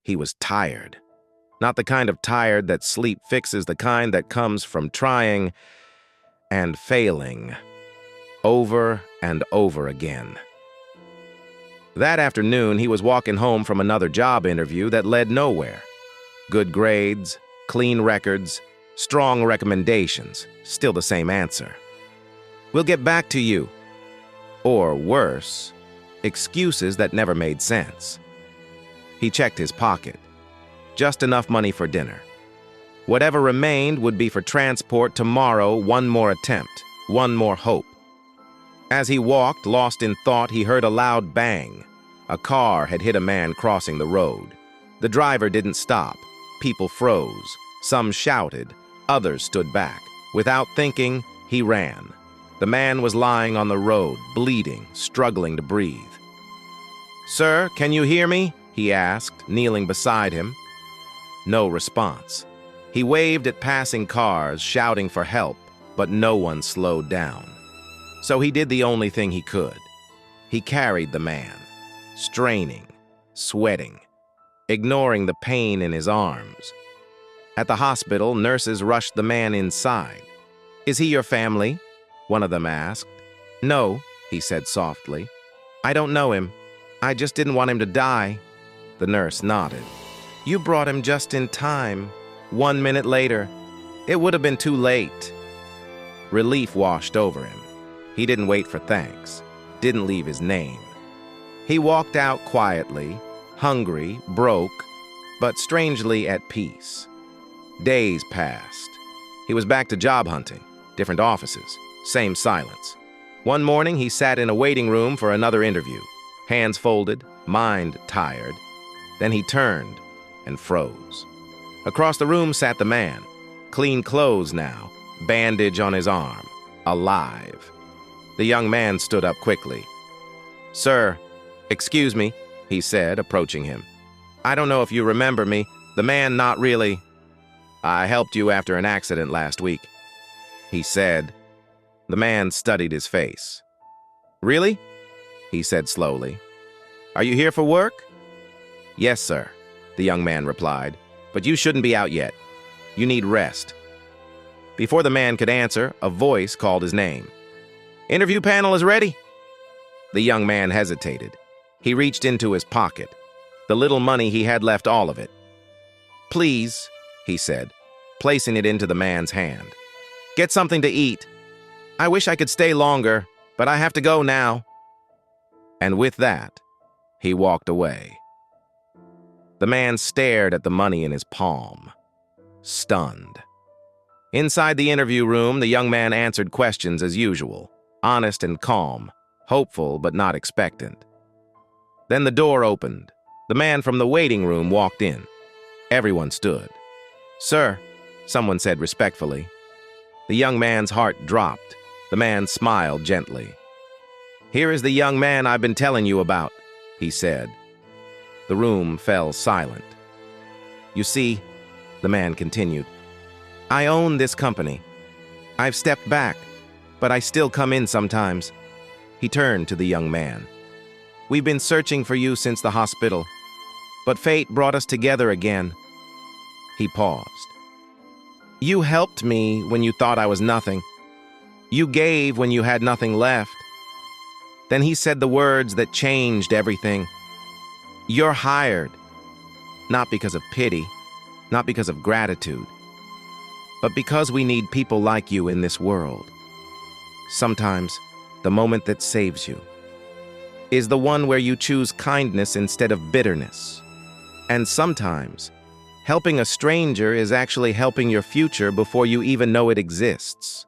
He was tired. Not the kind of tired that sleep fixes, the kind that comes from trying and failing over and over again. That afternoon, he was walking home from another job interview that led nowhere. Good grades, clean records, strong recommendations, still the same answer. "We'll get back to you." Or worse, excuses that never made sense. He checked his pocket. Just enough money for dinner. Whatever remained would be for transport tomorrow, one more attempt, one more hope. As he walked, lost in thought, he heard a loud bang. A car had hit a man crossing the road. The driver didn't stop. People froze. Some shouted. Others stood back. Without thinking, he ran. The man was lying on the road, bleeding, struggling to breathe. "Sir, can you hear me?" he asked, kneeling beside him. No response. He waved at passing cars, shouting for help, but no one slowed down. So he did the only thing he could. He carried the man, straining, sweating, ignoring the pain in his arms. At the hospital, nurses rushed the man inside. "Is he your family?" one of them asked. "No," he said softly. "I don't know him. I just didn't want him to die." The nurse nodded. "You brought him just in time. 1 minute later, it would have been too late." Relief washed over him. He didn't wait for thanks, didn't leave his name. He walked out quietly, hungry, broke, but strangely at peace. Days passed. He was back to job hunting, different offices, same silence. One morning, he sat in a waiting room for another interview, hands folded, mind tired. Then he turned and froze. Across the room sat the man, clean clothes now, bandage on his arm, alive. The young man stood up quickly. "Sir, excuse me," he said, approaching him. "I don't know if you remember me. The man, not really. I helped you after an accident last week," he said. The man studied his face. "Really?" he said slowly. "Are you here for work?" "Yes, sir," the young man replied. "But you shouldn't be out yet. You need rest." Before the man could answer, a voice called his name. "Interview panel is ready." The young man hesitated. He reached into his pocket. The little money he had left, all of it. "Please," he said, placing it into the man's hand. "Get something to eat. I wish I could stay longer, but I have to go now." And with that, he walked away. The man stared at the money in his palm, stunned. Inside the interview room, the young man answered questions as usual, honest and calm, hopeful but not expectant. Then the door opened. The man from the waiting room walked in. Everyone stood. "Sir," someone said respectfully. The young man's heart dropped. The man smiled gently. "Here is the young man I've been telling you about," he said. The room fell silent. "You see," the man continued, "I own this company. I've stepped back, but I still come in sometimes." He turned to the young man. "We've been searching for you since the hospital, but fate brought us together again." He paused. "You helped me when you thought I was nothing. You gave when you had nothing left." Then he said the words that changed everything. "You're hired, not because of pity, not because of gratitude, but because we need people like you in this world. Sometimes, the moment that saves you is the one where you choose kindness instead of bitterness. And sometimes, helping a stranger is actually helping your future before you even know it exists."